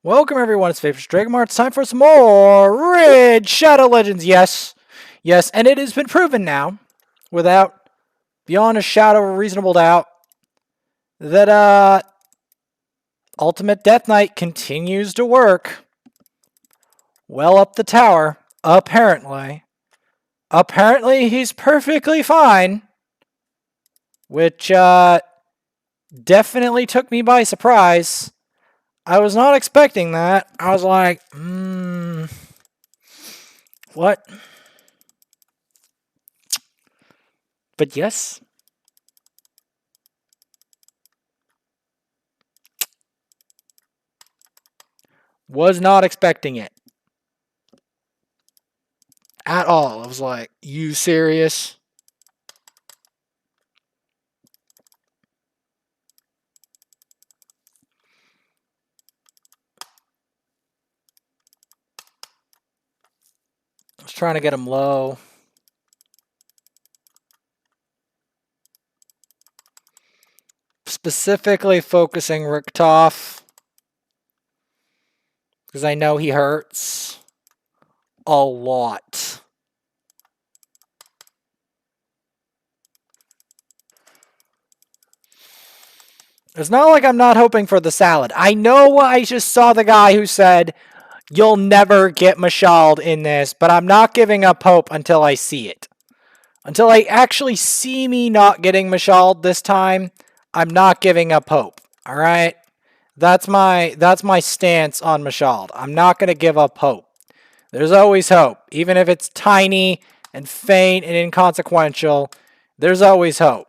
Welcome everyone, it's Favorite Dragonmar. It's time for some more Red Shadow Legends. Yes, and it has been proven now, without beyond a shadow of a reasonable doubt, that Ultimate Death Knight continues to work well up the tower. Apparently he's perfectly fine, which definitely took me by surprise. I was not expecting that. I was like, what? But yes. Was not expecting it. At all. I was like, you serious? I was trying to get him low. Specifically focusing Richtof. Because I know he hurts a lot. It's not like I'm not hoping for the salad. I know I just saw the guy who said, you'll never get Mashald in this, but I'm not giving up hope until I see it. Until I actually see me not getting Mashald this time, I'm not giving up hope. Alright? That's my stance on Mashald. I'm not going to give up hope. There's always hope. Even if it's tiny and faint and inconsequential, there's always hope.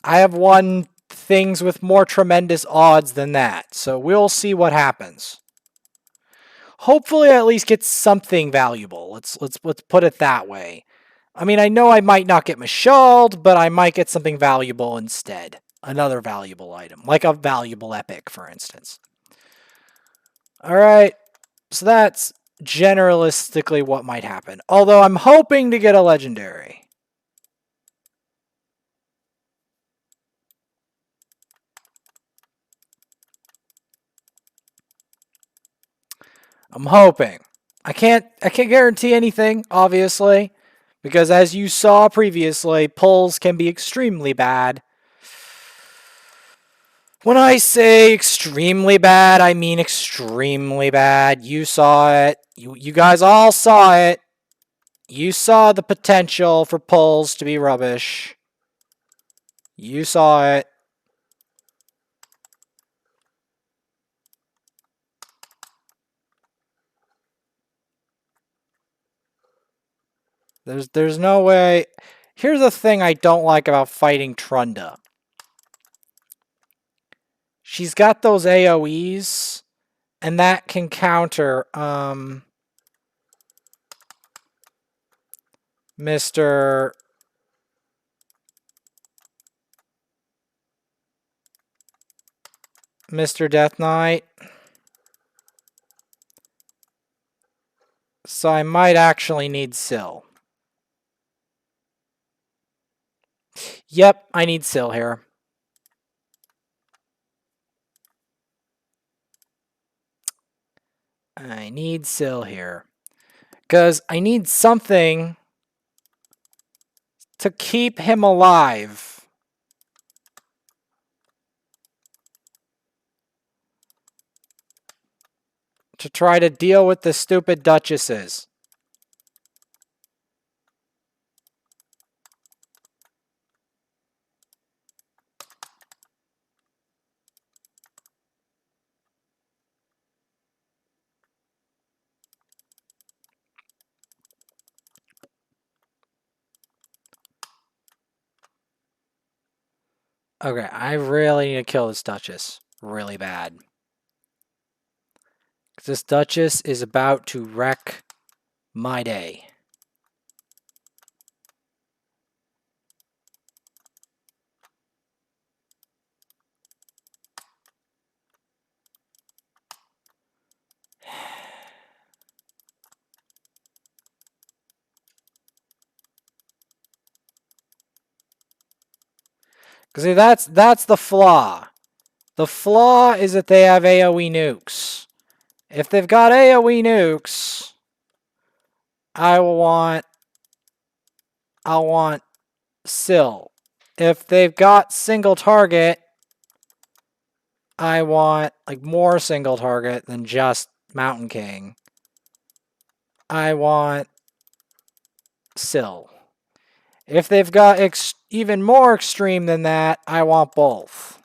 I have won things with more tremendous odds than that, so we'll see what happens. Hopefully I at least get something valuable. Let's put it that way. I mean, I know I might not get Mashald, but I might get something valuable instead. Another valuable item, like a valuable epic, for instance. Alright, so that's generalistically what might happen. Although I'm hoping to get a legendary. I'm hoping. I can't guarantee anything, obviously, because as you saw previously, pulls can be extremely bad. When I say extremely bad, I mean extremely bad. You saw it. You guys all saw it. You saw the potential for pulls to be rubbish. You saw it. There's no way. Here's the thing I don't like about fighting Trunda. She's got those AoEs, and that can counter Mr. Death Knight. So I might actually need Syl. Yep, I need Syl here. I need Syl here. Because I need something to keep him alive. To try to deal with the stupid duchesses. Okay, I really need to kill this Duchess. Really bad. This Duchess is about to wreck my day. See, that's the flaw. The flaw is that they have AoE nukes. If they've got AoE nukes, I'll want Sill. If they've got single target, I want like more single target than just Mountain King. I want Sill. If they've got even more extreme than that, I want both.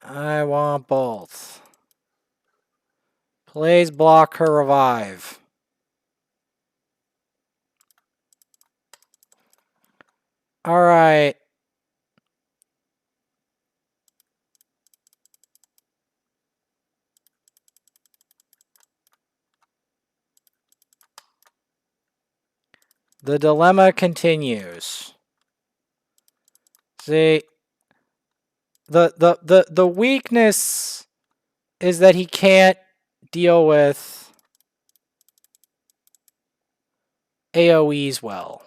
I want both. Please block her revive. Alright. The dilemma continues. See, the weakness is that he can't deal with AoEs well.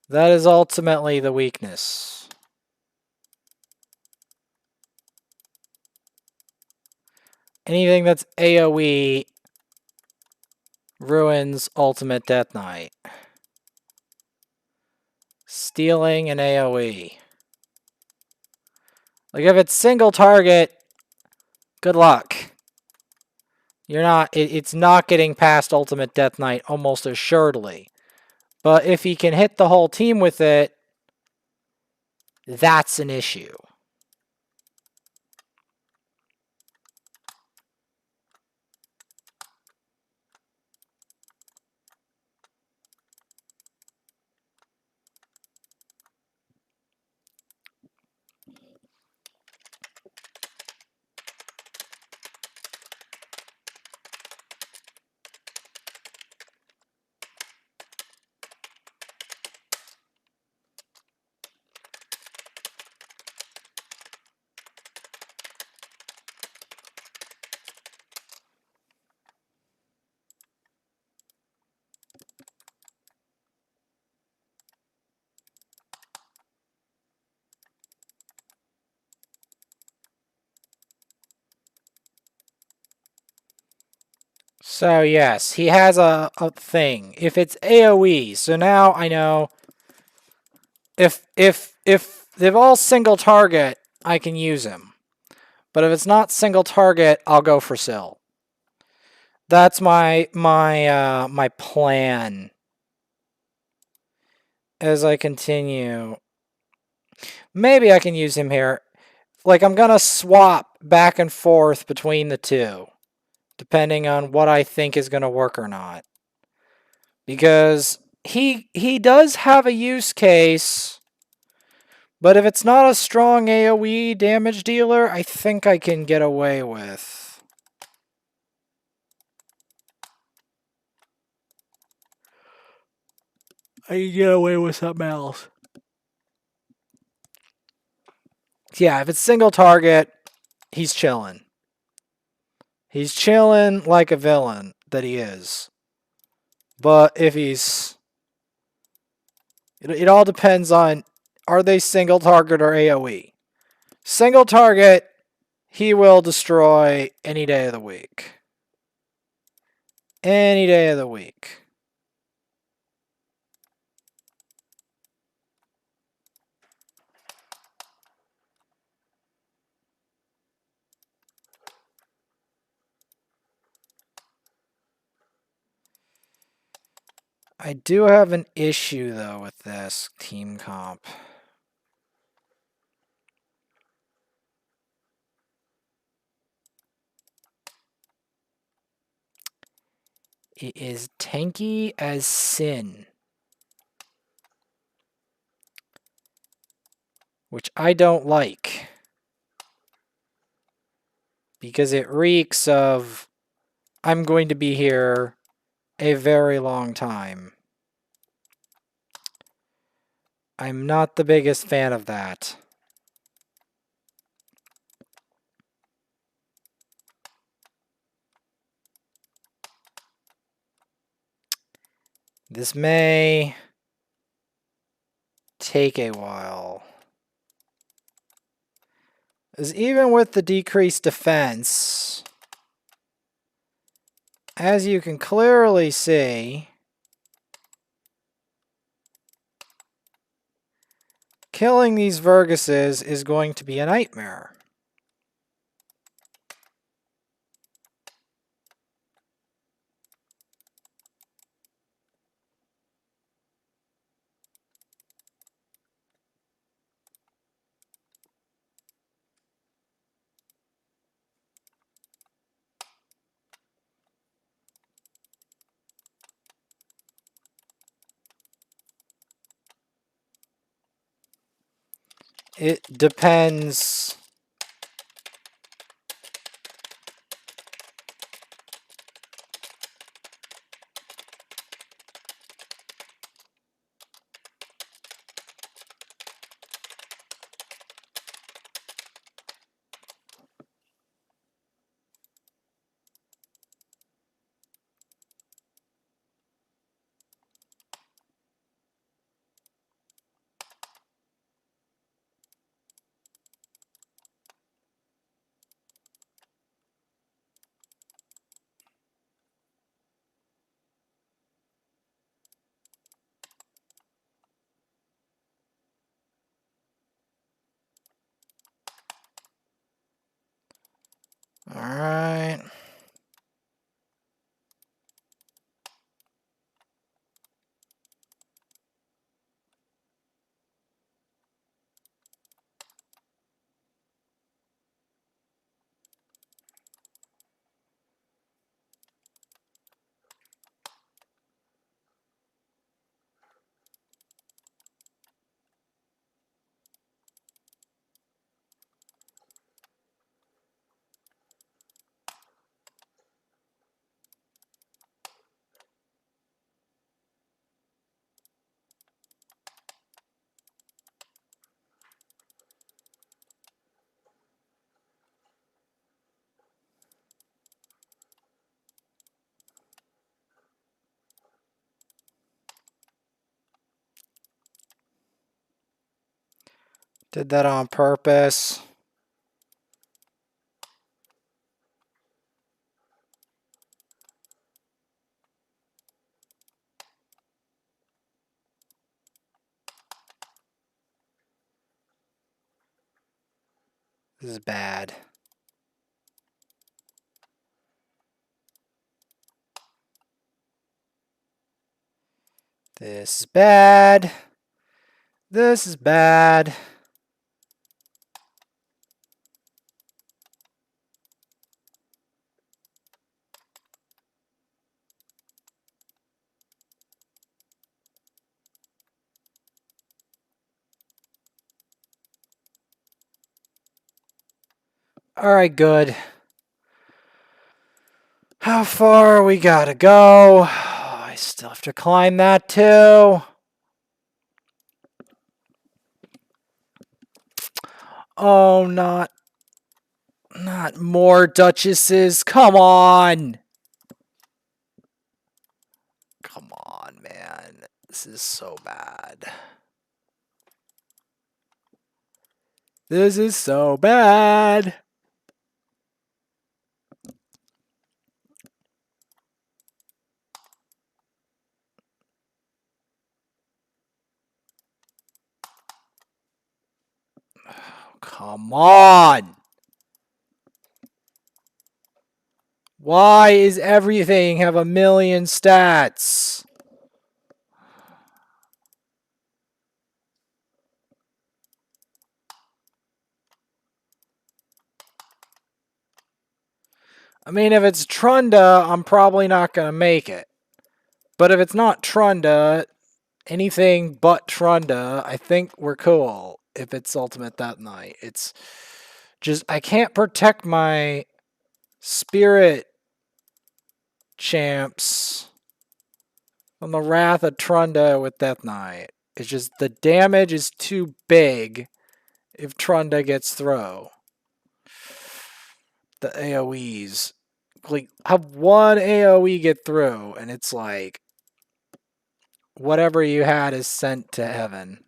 That is ultimately the weakness. Anything that's AoE ruins Ultimate Death Knight. Stealing an AoE. Like if it's single target, good luck. You're not. It's not getting past Ultimate Death Knight almost assuredly. But if he can hit the whole team with it, that's an issue. So yes, he has a thing. If it's AoE, so now I know if they've all single target, I can use him. But if it's not single target, I'll go for Sill. That's my plan as I continue. Maybe I can use him here. Like I'm gonna swap back and forth between the two, depending on what I think is gonna work or not. Because he does have a use case, but if it's not a strong AoE damage dealer, I think I can get away with. I can get away with something else. Yeah, if it's single target, he's chilling. He's chilling like a villain that he is. But if he's... It all depends on, are they single target or AoE? Single target, he will destroy any day of the week. Any day of the week. I do have an issue, though, with this team comp. It is tanky as sin. Which I don't like. Because it reeks of, I'm going to be here a very long time. I'm not the biggest fan of that. This may take a while. Because even with the decreased defense, as you can clearly see, killing these Verguses is going to be a nightmare. It depends. All right. Did that on purpose. This is bad. This is bad. This is bad. All right, good. How far we gotta go? I still have to climb that too. Oh, not more duchesses. Come on. Come on, man. This is so bad. This is so bad. Come on. Why is everything have a million stats? I mean, if it's Trunda, I'm probably not going to make it. But if it's not Trunda, anything but Trunda, I think we're cool if it's Ultimate that night. It's just, I can't protect my spirit champs from the wrath of Trunda with Death Knight. It's just the damage is too big if Trunda gets throw. The AoEs. Like, have one AoE get through, and it's like whatever you had is sent to heaven.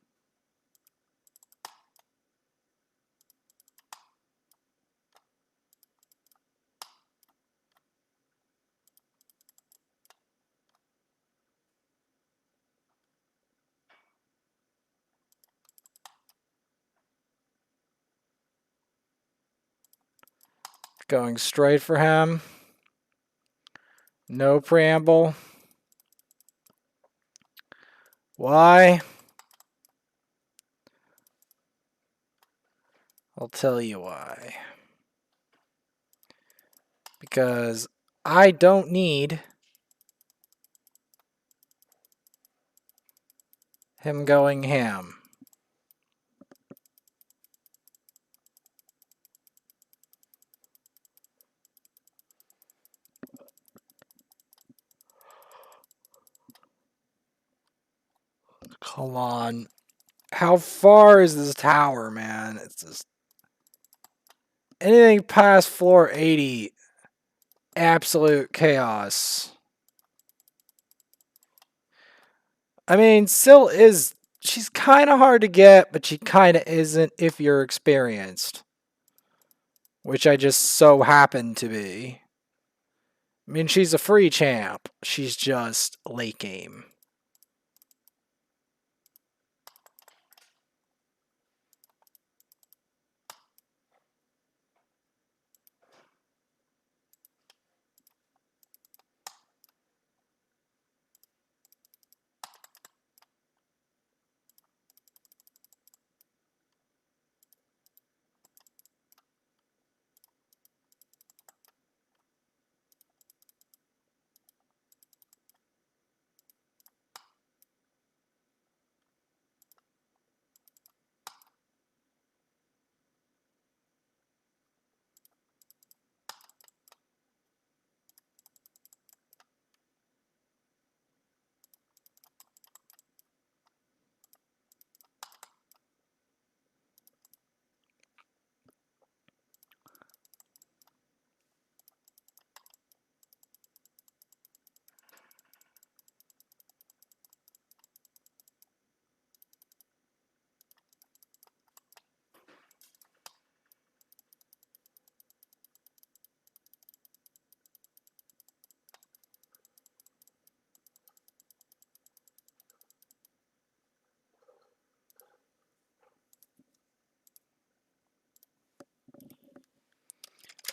Going straight for him. No preamble. Why? I'll tell you why. Because I don't need him going ham. Come on. How far is this tower, man? It's just... anything past floor 80, absolute chaos. I mean, Syl is... she's kind of hard to get, but she kind of isn't if you're experienced. Which I just so happen to be. I mean, she's a free champ. She's just late game.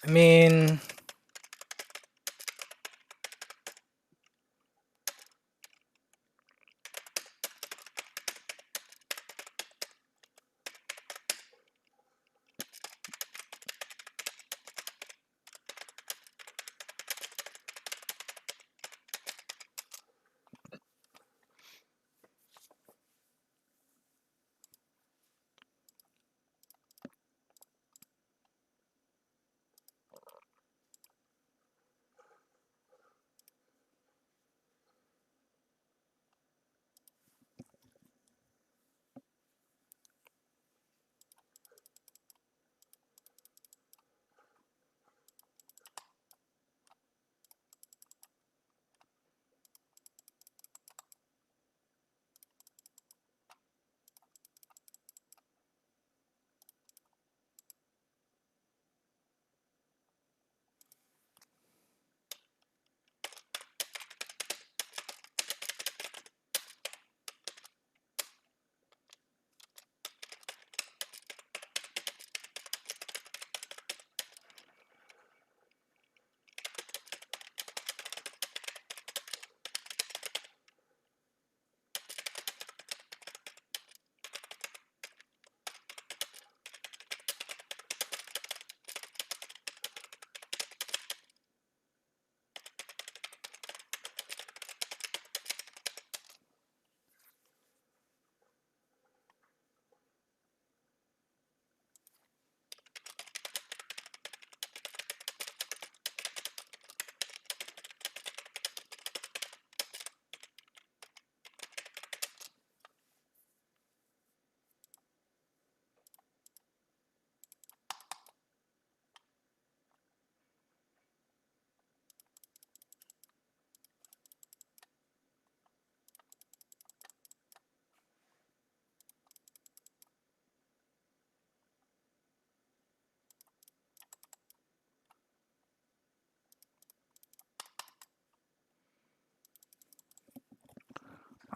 I mean...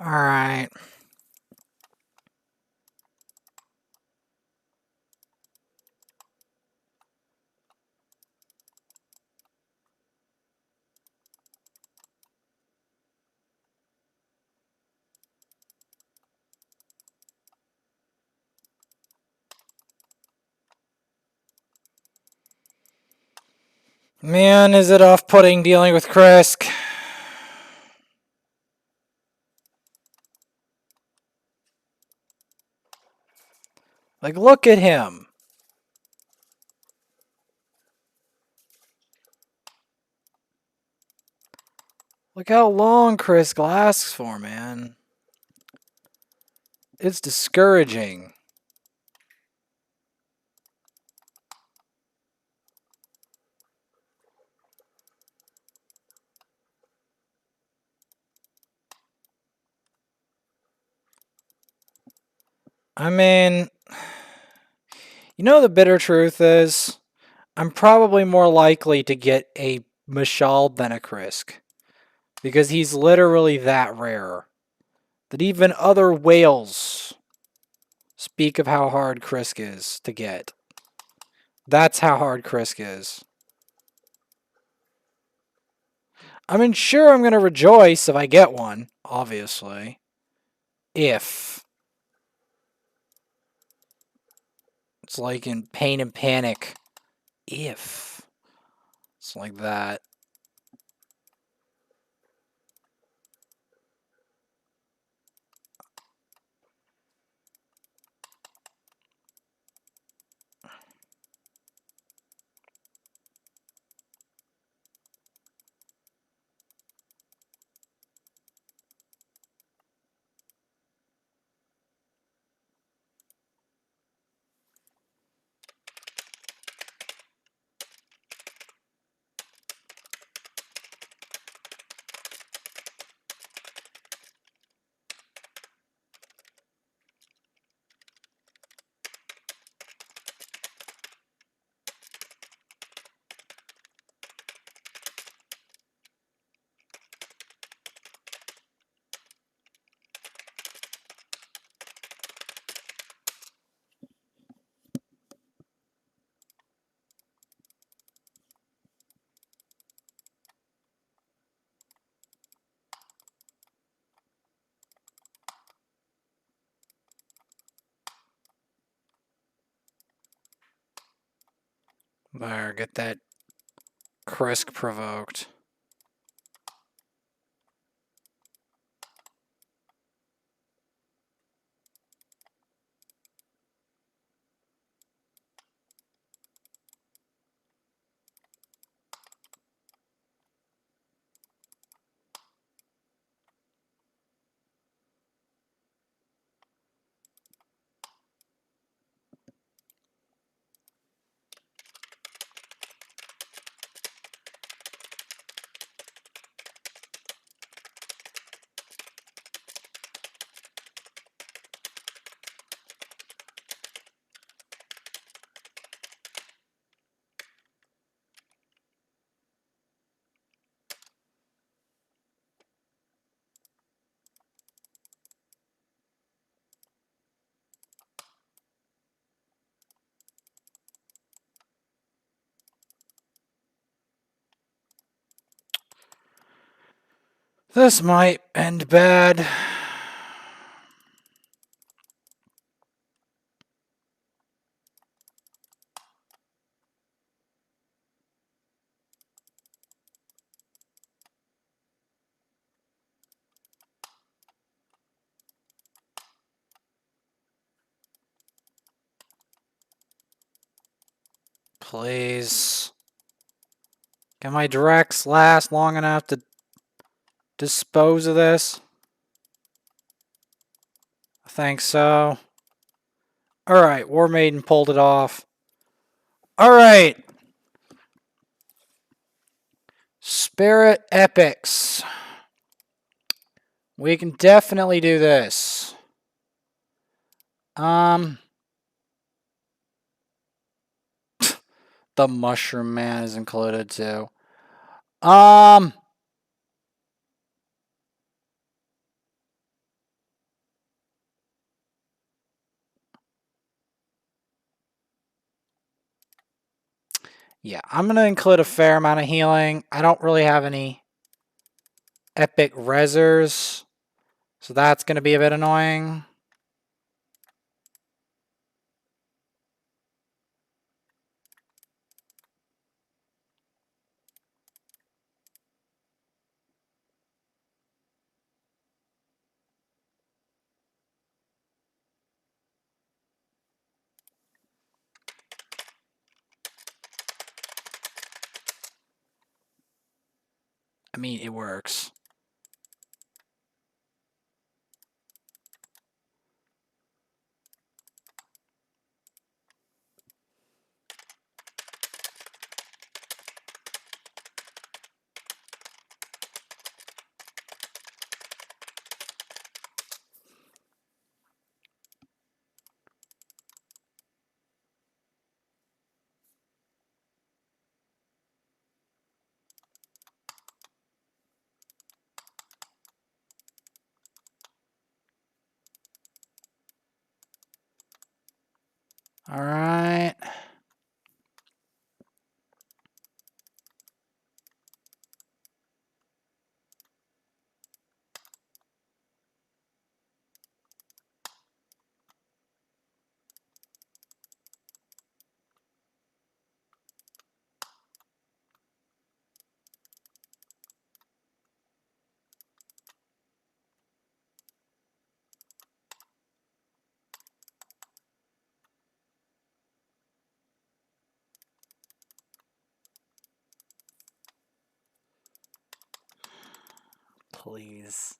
Alright. Man, is it off-putting dealing with Krisk? Like, look at him. Look how long Krisk lasts for, man. It's discouraging. I mean, you know the bitter truth is, I'm probably more likely to get a Mashal than a Krisk. Because he's literally that rare. That even other whales speak of how hard Krisk is to get. That's how hard Krisk is. I mean, sure, I'm going to rejoice if I get one, obviously. If. It's like in Pain and Panic. If. It's like that. There, get that Krisk provoked. This might end bad. Please. Can my directs last long enough to dispose of this? I think so. Alright, War Maiden pulled it off. Alright. Spirit Epics. We can definitely do this. The Mushroom Man is included too. Yeah, I'm going to include a fair amount of healing. I don't really have any epic resers, so that's going to be a bit annoying. I mean, it works. All right. Please.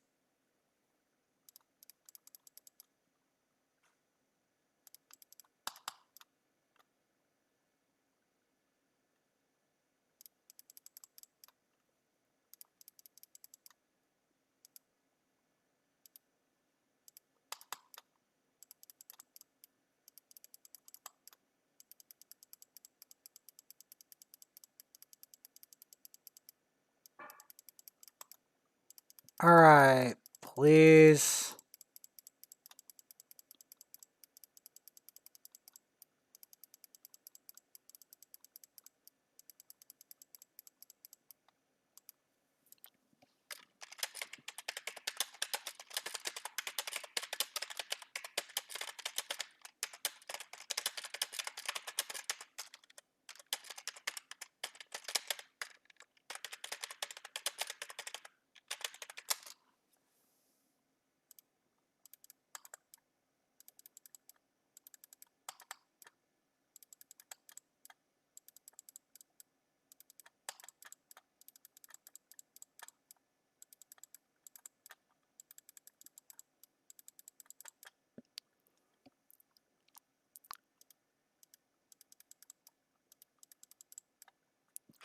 All right, please.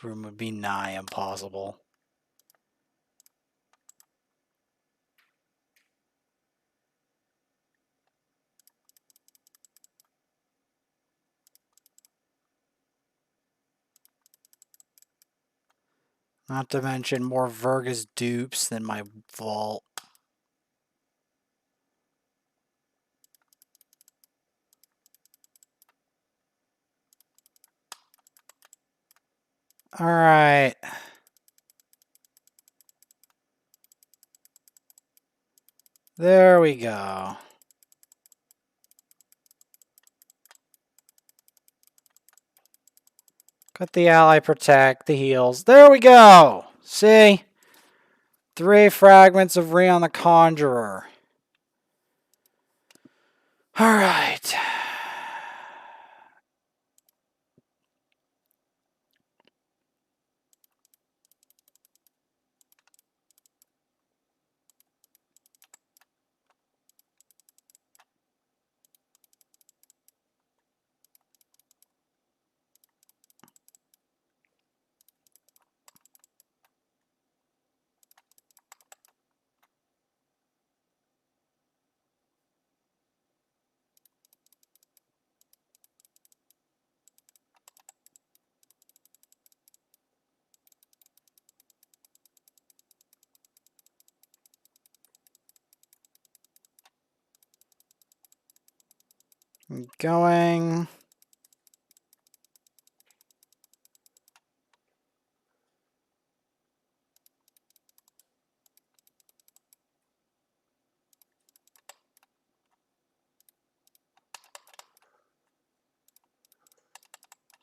Room would be nigh impossible. Not to mention more Vergus dupes than my vault. All right. There we go. Got the ally protect, the heals. There we go. See? 3 fragments of Rion the Conjurer. All right. I'm going.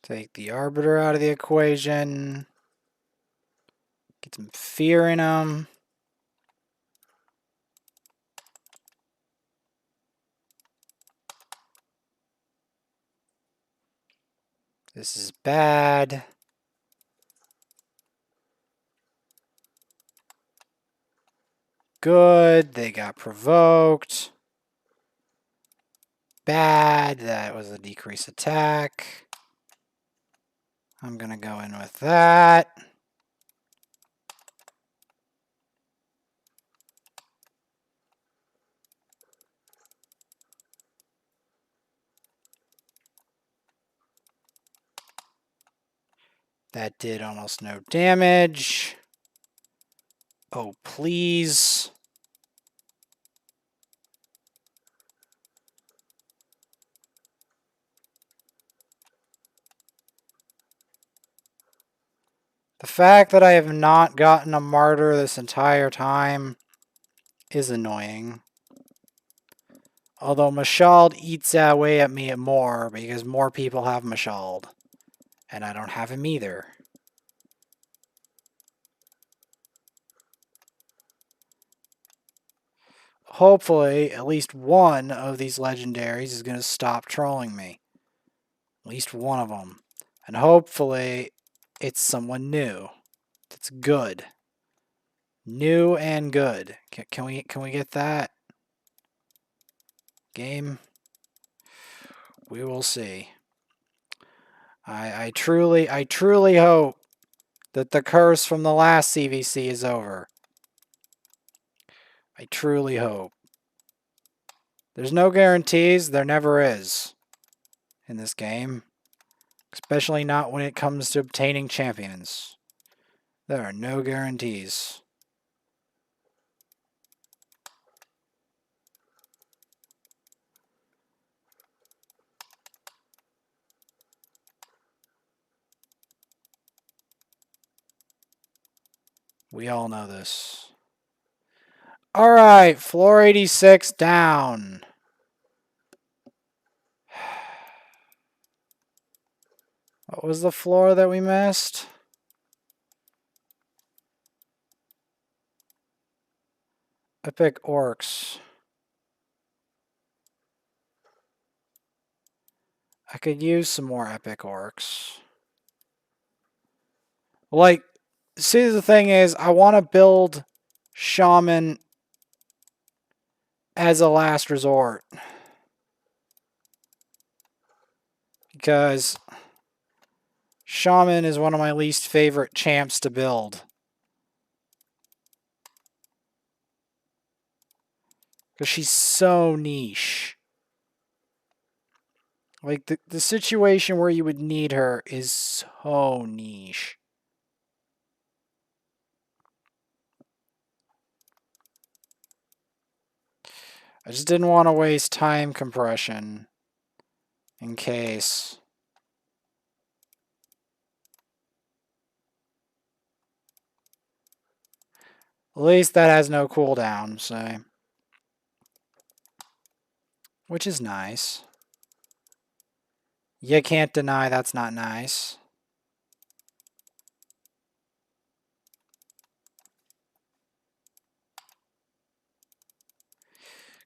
Take the Arbiter out of the equation. Get some fear in him. This is bad. Good. They got provoked. Bad. That was a decrease attack. I'm going to go in with that. That did almost no damage. Oh, please. The fact that I have not gotten a martyr this entire time is annoying. Although Mashald eats away at me more because more people have Mashald. And I don't have him either. Hopefully, at least one of these legendaries is going to stop trolling me. At least one of them. And hopefully, it's someone new. That's good. New and good. Can we get that? Game? We will see. I truly hope that the curse from the last CVC is over. I truly hope. There's no guarantees. There never is in this game. Especially not when it comes to obtaining champions. There are no guarantees. We all know this. Alright, floor 86 down. What was the floor that we missed? Epic Orcs. I could use some more Epic Orcs. Like, see, the thing is, I want to build Shaman as a last resort. Because Shaman is one of my least favorite champs to build. Because she's so niche. Like, the situation where you would need her is so niche. I just didn't want to waste time compression. In case. At least that has no cooldown, so. Which is nice. You can't deny that's not nice.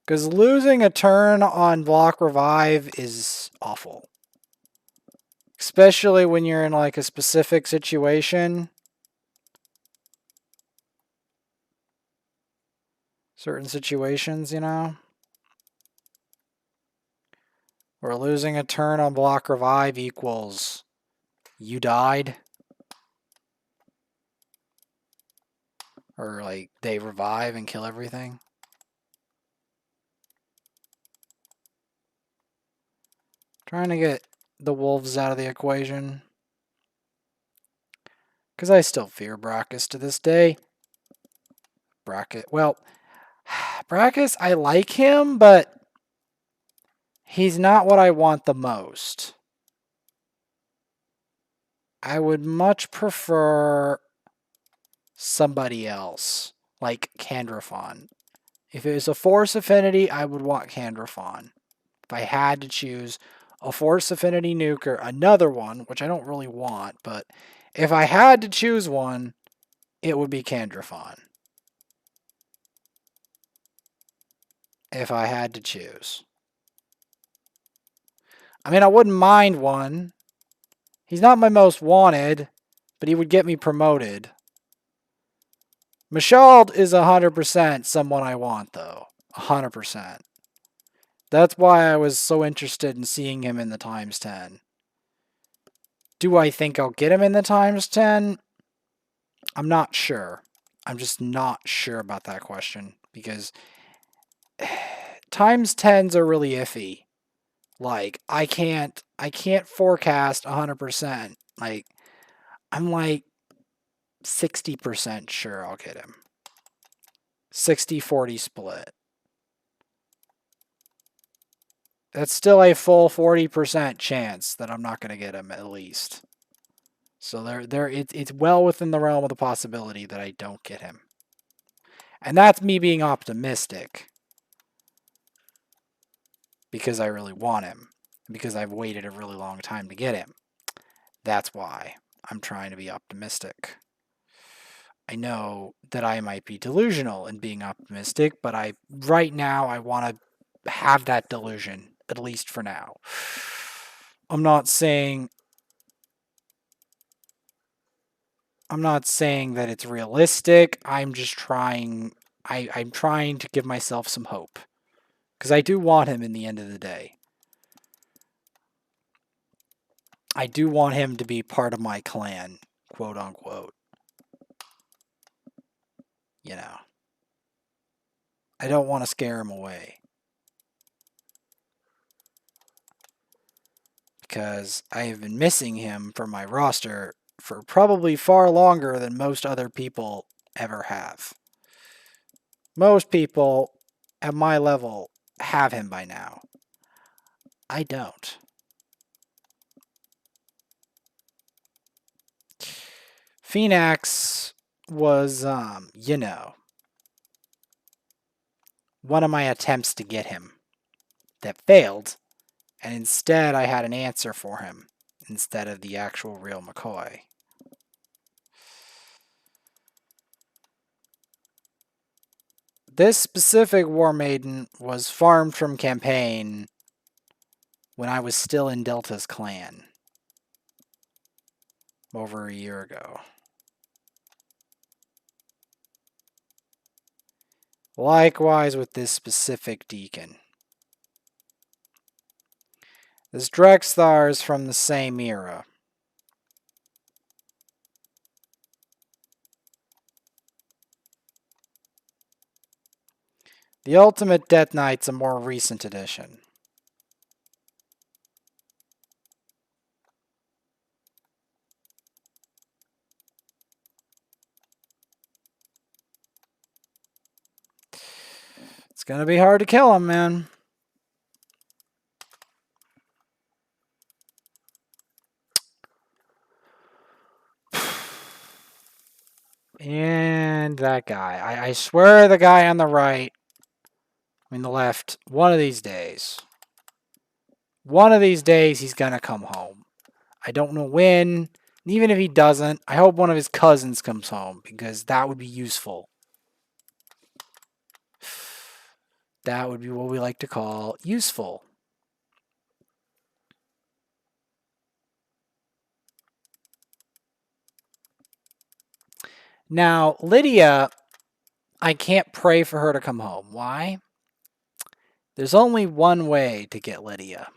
Because losing a turn on block revive is awful. Especially when you're in like a specific situation. Certain situations, you know. Where losing a turn on block revive equals you died. Or like they revive and kill everything. Trying to get the wolves out of the equation. Because I still fear Brackus to this day. Well, Brackus, I like him, but he's not what I want the most. I would much prefer somebody else, like Candrafon. If it was a Force Affinity, I would want Candrafon. If I had to choose a Force Affinity Nuker, another one, which I don't really want, but if I had to choose one, it would be Candrafon. If I had to choose. I mean, I wouldn't mind one. He's not my most wanted, but he would get me promoted. Mashald is 100% someone I want, though. 100%. That's why I was so interested in seeing him in the times 10. Do I think I'll get him in the times 10? I'm not sure. I'm just not sure about that question because times 10s are really iffy. Like I can't forecast 100%. Like I'm like 60% sure I'll get him. 60-40 split. That's still a full 40% chance that I'm not going to get him at least. So it's well within the realm of the possibility that I don't get him. And that's me being optimistic. Because I really want him. Because I've waited a really long time to get him. That's why I'm trying to be optimistic. I know that I might be delusional in being optimistic, but right now I want to have that delusion, at least for now. I'm not saying that it's realistic. I'm just trying I'm trying to give myself some hope. Because I do want him in the end of the day. I do want him to be part of my clan, quote unquote. You know. I don't want to scare him away. Because I have been missing him from my roster for probably far longer than most other people ever have. Most people at my level have him by now. I don't. Phoenix was, you know, one of my attempts to get him that failed, and instead I had an answer for him instead of the actual real McCoy. This specific War Maiden was farmed from campaign when I was still in Delta's clan over a year ago. Likewise with this specific Deacon. This Drexthar is from the same era. The Ultimate Death Knight's a more recent addition. It's gonna be hard to kill him, man. And that guy. I swear the guy on the right, the left, one of these days he's gonna come home. I don't know when. Even if he doesn't, I hope one of his cousins comes home because that would be useful. That would be what we like to call useful. Now, Lydia, I can't pray for her to come home. Why? There's only one way to get Lydia.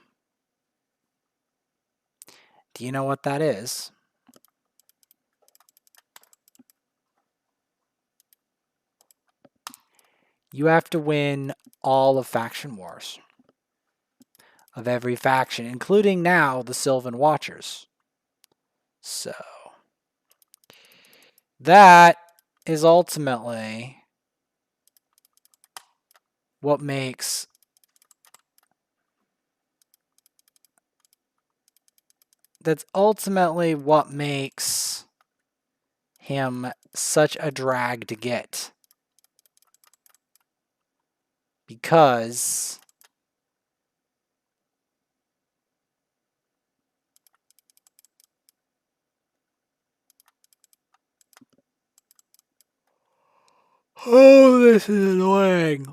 Do you know what that is? You have to win all of Faction Wars. Of every faction, including now the Sylvan Watchers. So, that is ultimately what makes him such a drag to get. Because Oh, this is annoying.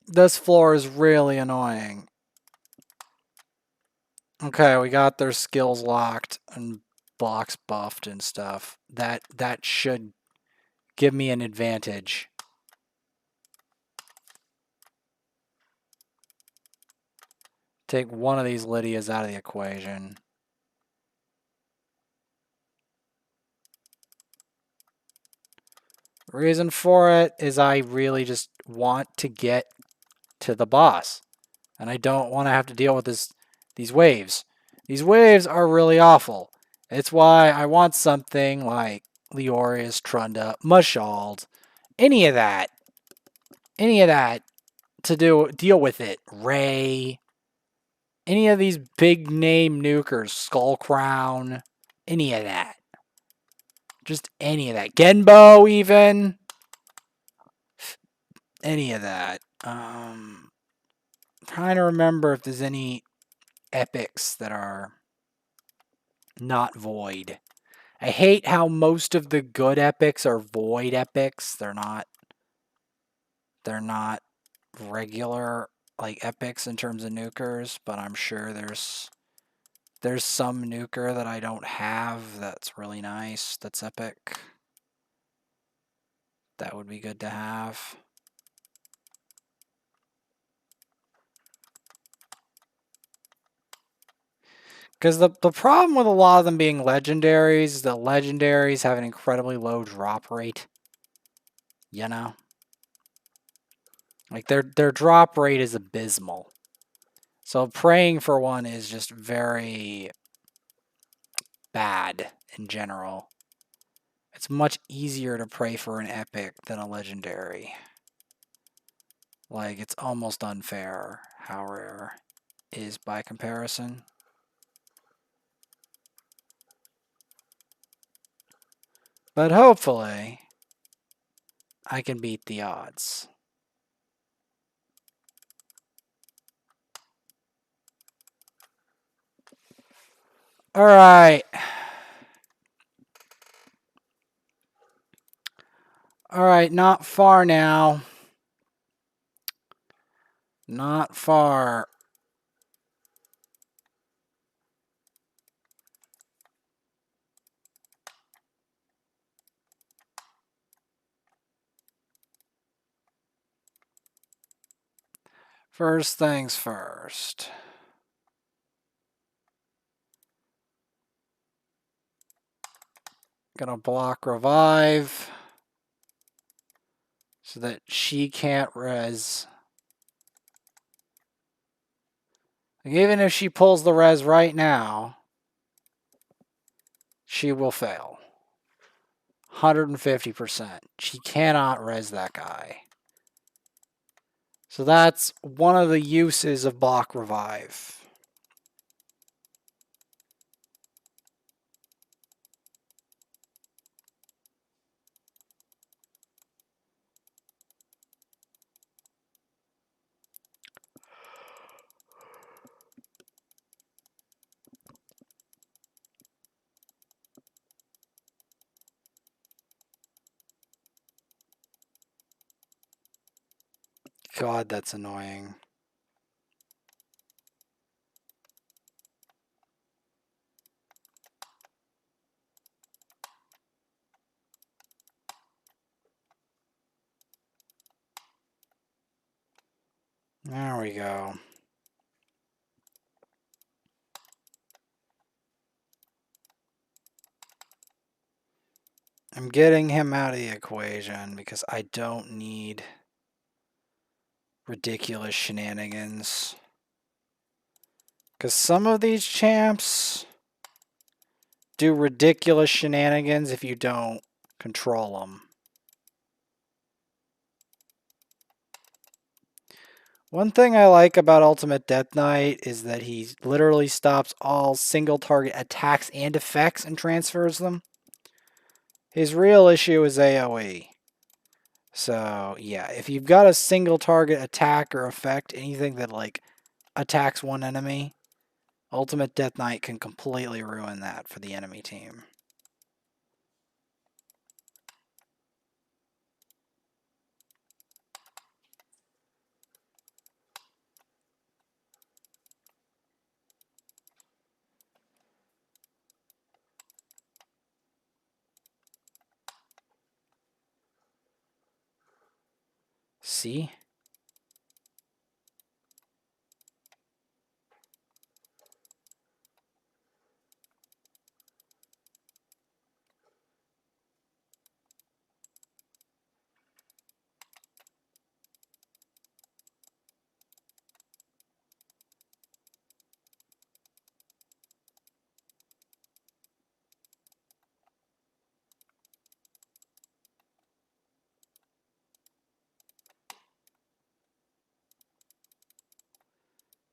This floor is really annoying. Okay, we got their skills locked and blocks buffed and stuff. That should give me an advantage. Take one of these Lydias out of the equation. The reason for it is I really just want to get to the boss. And I don't want to have to deal with these waves. These waves are really awful. It's why I want something like Leorius, Trunda, Mushald, any of that to deal with it. Ray, any of these big name nukers, Skullcrown, any of that. Just any of that. Genbo even. Any of that. Trying to remember if there's any epics that are not void. I hate how most of the good epics are void epics. They're not regular like epics in terms of nukers, but I'm sure there's some nuker that I don't have that's really nice, that's epic. That would be good to have. Because the problem with a lot of them being legendaries is that legendaries have an incredibly low drop rate. You know? Like their drop rate is abysmal. So praying for one is just very bad in general. It's much easier to pray for an epic than a legendary. Like, it's almost unfair how rare is by comparison. But hopefully, I can beat the odds. Alright. Alright, not far now. Not far. First things first. Gonna block revive so that she can't res. Like, even if she pulls the res right now, she will fail. 150%. She cannot res that guy. So that's one of the uses of block revive. God, that's annoying. There we go. I'm getting him out of the equation because I don't need ridiculous shenanigans. Because some of these champs do ridiculous shenanigans if you don't control them. One thing I like about Ultimate Death Knight is that he literally stops all single target attacks and effects and transfers them. His real issue is AoE. So, yeah, if you've got a single target attack or effect, anything that, like, attacks one enemy, Ultimate Death Knight can completely ruin that for the enemy team. See?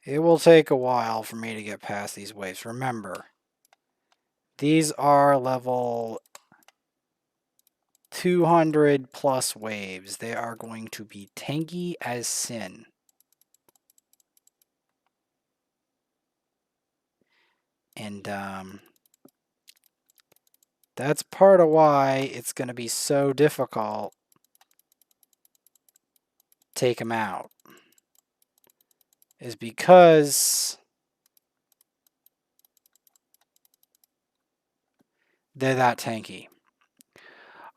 It will take a while for me to get past these waves. Remember, these are level 200 plus waves. They are going to be tanky as sin. And that's part of why it's going to be so difficult to take them out. Is because they're that tanky.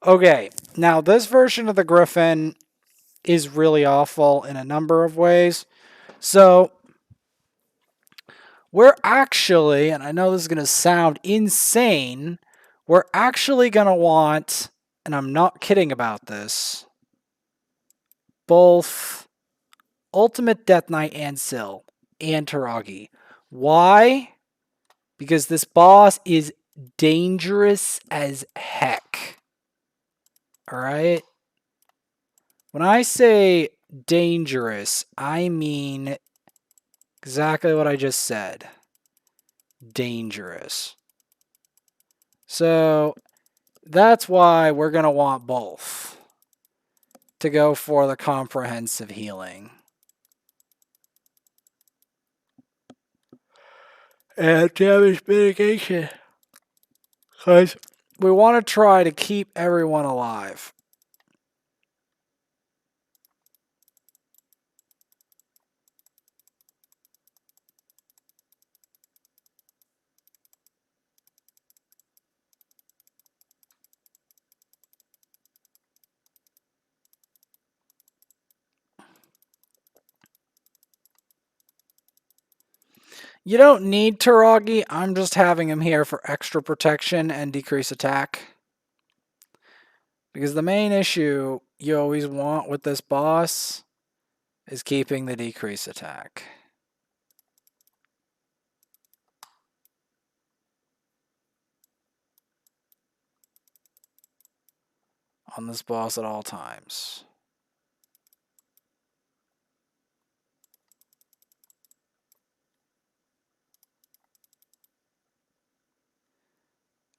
Okay, now this version of the Griffin is really awful in a number of ways. So we're actually, and I know this is going to sound insane, we're actually going to want, and I'm not kidding about this, both Ultimate Death Knight and Syl and Taragi. Why? Because this boss is dangerous as heck. Alright? When I say dangerous, I mean exactly what I just said. Dangerous. So that's why we're going to want both to go for the comprehensive healing. And damage mitigation. Because we want to try to keep everyone alive. You don't need Taragi. I'm just having him here for extra protection and decrease attack. Because the main issue you always want with this boss is keeping the decrease attack. On this boss at all times.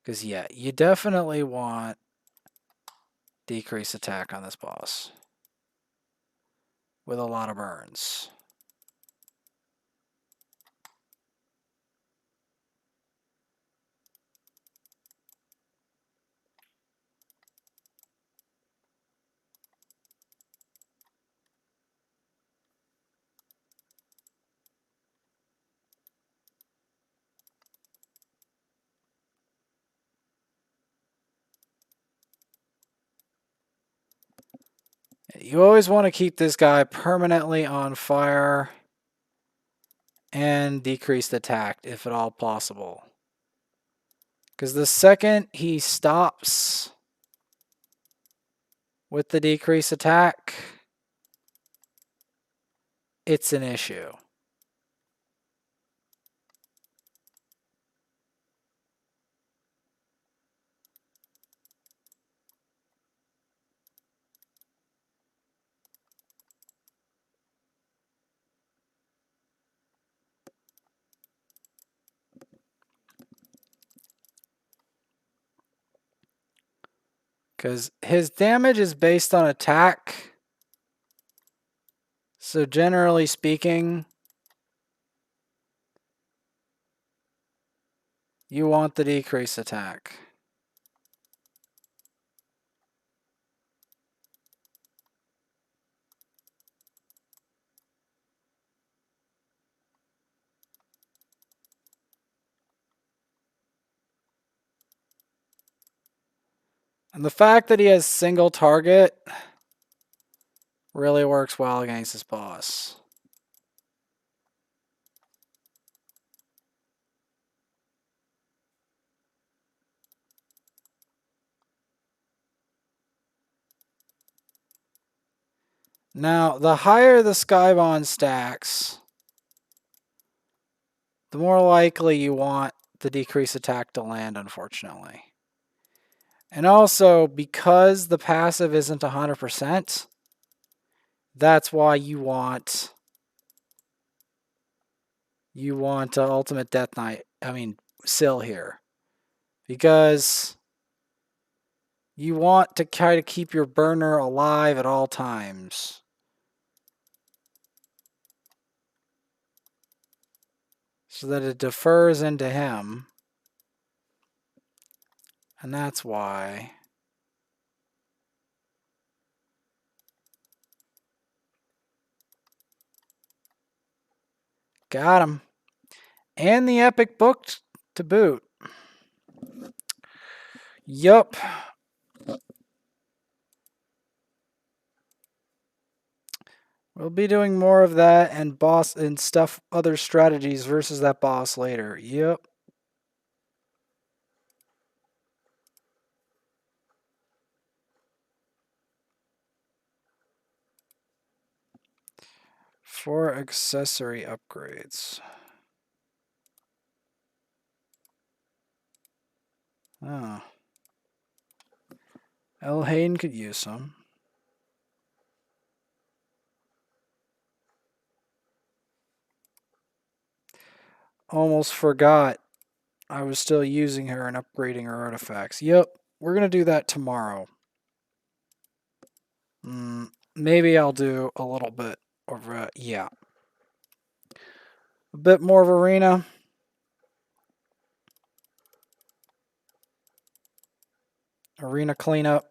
Because, yeah, you definitely want decrease attack on this boss. With a lot of burns. You always want to keep this guy permanently on fire and decreased attack if at all possible. Because the second he stops with the decreased attack, it's an issue. Because his damage is based on attack. So generally speaking, you want the decreased attack. And the fact that he has single target Really works well against this boss. Now, the higher the Skybond stacks, the more likely you want the decreased attack to land, unfortunately. And also, because the passive isn't 100%, that's why you want Ultimate Death Knight, Syl here. Because you want to try to keep your burner alive at all times. So that it defers into him. And that's why. Got him. And the epic book to boot. Yup. We'll be doing more of that and boss and stuff, other strategies versus that boss later. Yep. For accessory upgrades. Oh. El Hayden could use some. Almost forgot I was still using her and upgrading her artifacts. Yep, we're going to do that tomorrow. Maybe I'll do a little bit of, yeah. A bit more of arena. Arena cleanup.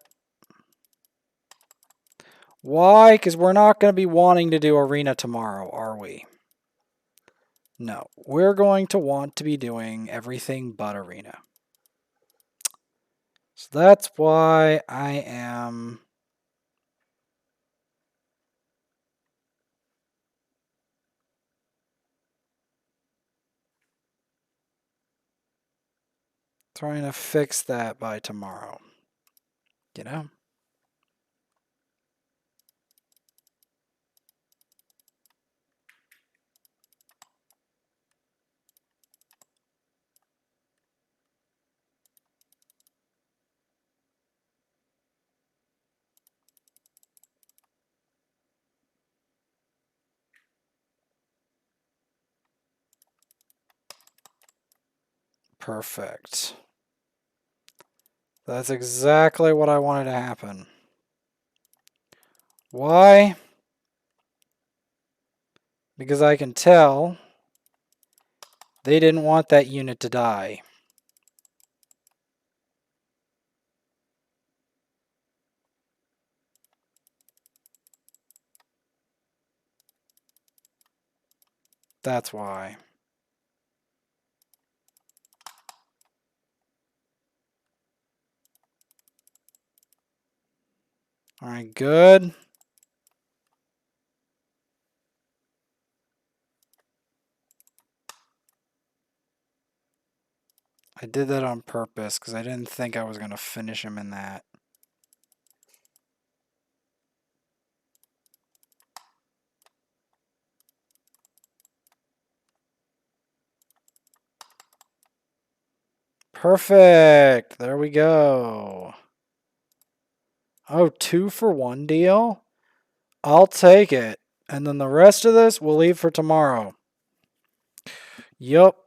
Why? Because we're not going to be wanting to do arena tomorrow, are we? No, we're going to want to be doing everything but arena. So that's why I am trying to fix that by tomorrow. You know? Perfect. That's exactly what I wanted to happen. Why? Because I can tell they didn't want that unit to die. That's why. Alright, good. I did that on purpose because I didn't think I was going to finish him in that. Perfect. There we go. Oh, 2-for-1 deal? I'll take it. And then the rest of this we'll leave for tomorrow. Yup.